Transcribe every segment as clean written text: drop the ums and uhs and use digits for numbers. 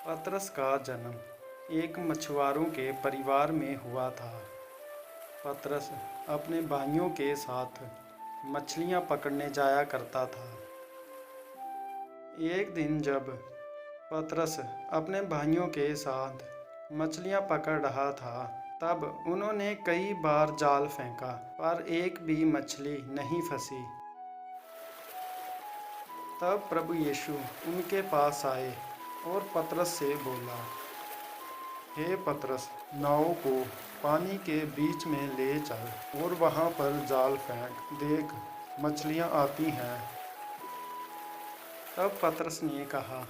पतरस का जन्म एक मछुआरों के परिवार में हुआ था। पतरस अपने भाइयों के साथ मछलियां पकड़ने जाया करता था। एक दिन जब पतरस अपने भाइयों के साथ मछलियां पकड़ रहा था, तब उन्होंने कई बार जाल फेंका, पर एक भी मछली नहीं फंसी। तब प्रभु यीशु उनके पास आए और पतरस से बोला, हे पतरस, नाव को पानी के बीच में ले चल और वहाँ पर जाल फेंक, देख मछलियाँ आती हैं। तब पतरस ने कहा,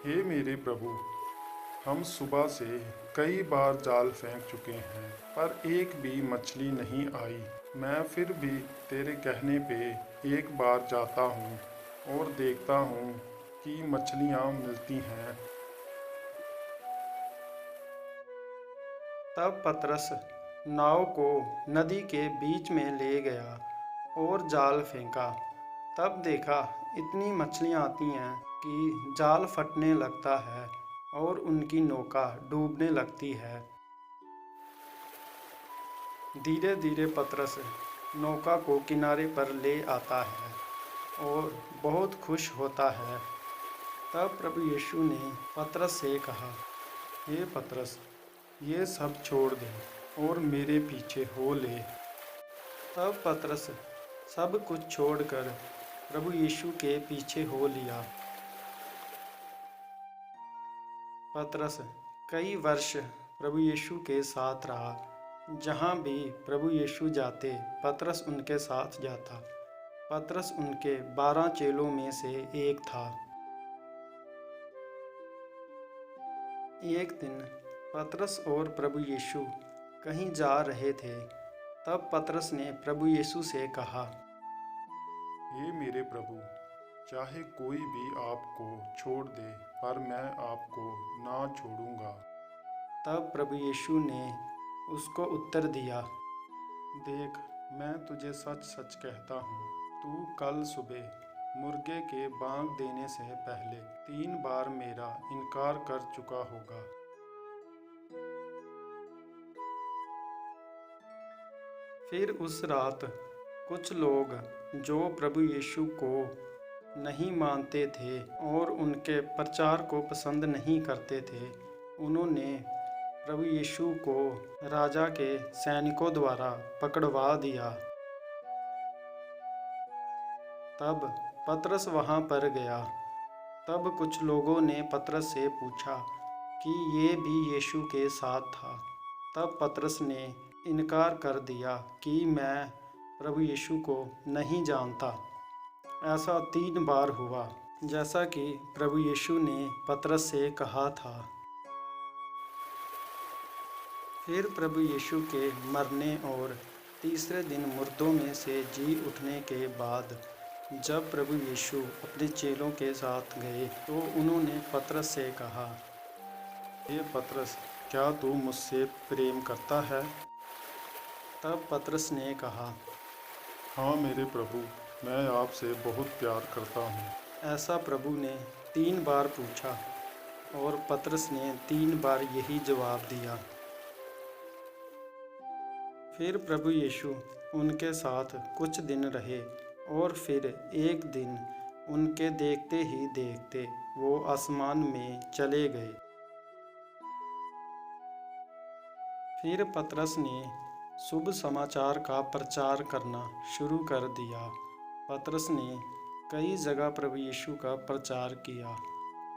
हे मेरे प्रभु, हम सुबह से कई बार जाल फेंक चुके हैं, पर एक भी मछली नहीं आई। मैं फिर भी तेरे कहने पे एक बार जाता हूँ और देखता हूँ कि मछलियाँ मिलती हैं। तब पतरस नाव को नदी के बीच में ले गया और जाल फेंका। तब देखा इतनी मछलियाँ आती हैं कि जाल फटने लगता है और उनकी नौका डूबने लगती है। धीरे धीरे पतरस नौका को किनारे पर ले आता है और बहुत खुश होता है। तब प्रभु यीशु ने पतरस से कहा, हे पतरस, ये सब छोड़ दे और मेरे पीछे हो ले। तब पतरस सब कुछ छोड़कर प्रभु यीशु के पीछे हो लिया। पतरस कई वर्ष प्रभु यीशु के साथ रहा। जहाँ भी प्रभु यीशु जाते, पतरस उनके साथ जाता। पतरस उनके 12 चेलों में से एक था। एक दिन पतरस और प्रभु यीशु कहीं जा रहे थे। तब पतरस ने प्रभु यीशु से कहा, हे मेरे प्रभु, चाहे कोई भी आपको छोड़ दे, पर मैं आपको ना छोड़ूंगा। तब प्रभु यीशु ने उसको उत्तर दिया, देख, मैं तुझे सच सच कहता हूँ, तू कल सुबह मुर्गे के बांग देने से पहले 3 बार मेरा इनकार कर चुका होगा। फिर उस रात कुछ लोग जो प्रभु यीशु को नहीं मानते थे और उनके प्रचार को पसंद नहीं करते थे, उन्होंने प्रभु यीशु को राजा के सैनिकों द्वारा पकड़वा दिया। तब पतरस वहाँ पर गया। तब कुछ लोगों ने पतरस से पूछा कि ये भी यीशु के साथ था। तब पतरस ने इनकार कर दिया कि मैं प्रभु यीशु को नहीं जानता। ऐसा 3 बार हुआ, जैसा कि प्रभु यीशु ने पतरस से कहा था। फिर प्रभु यीशु के मरने और तीसरे दिन मुर्दों में से जी उठने के बाद जब प्रभु यीशु अपने चेलों के साथ गए, तो उन्होंने पतरस से कहा, हे पतरस, क्या तू मुझसे प्रेम करता है? तब पतरस ने कहा, हाँ मेरे प्रभु, मैं आपसे बहुत प्यार करता हूँ। ऐसा प्रभु ने 3 बार पूछा और पतरस ने 3 बार यही जवाब दिया। फिर प्रभु यीशु उनके साथ कुछ दिन रहे और फिर एक दिन उनके देखते ही देखते वो आसमान में चले गए। फिर पतरस ने शुभ समाचार का प्रचार करना शुरू कर दिया। पतरस ने कई जगह प्रभु यीशु का प्रचार किया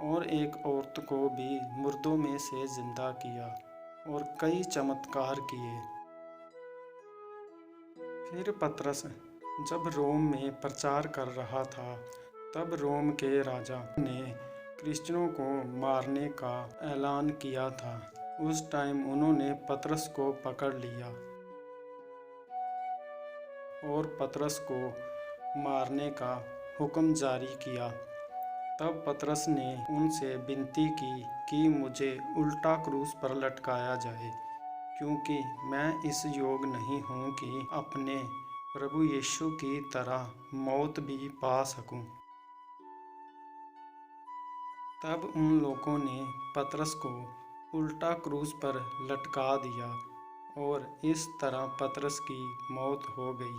और एक औरत को भी मुर्दों में से जिंदा किया और कई चमत्कार किए। फिर पतरस जब रोम में प्रचार कर रहा था, तब रोम के राजा ने क्रिश्चियनों को मारने का ऐलान किया था। उस टाइम उन्होंने पतरस को पकड़ लिया और पतरस को मारने का हुक्म जारी किया। तब पतरस ने उनसे विनती की कि मुझे उल्टा क्रूस पर लटकाया जाए, क्योंकि मैं इस योग नहीं हूँ कि अपने प्रभु यीशु की तरह मौत भी पा सकूं। तब उन लोगों ने पतरस को उल्टा क्रूस पर लटका दिया और इस तरह पतरस की मौत हो गई।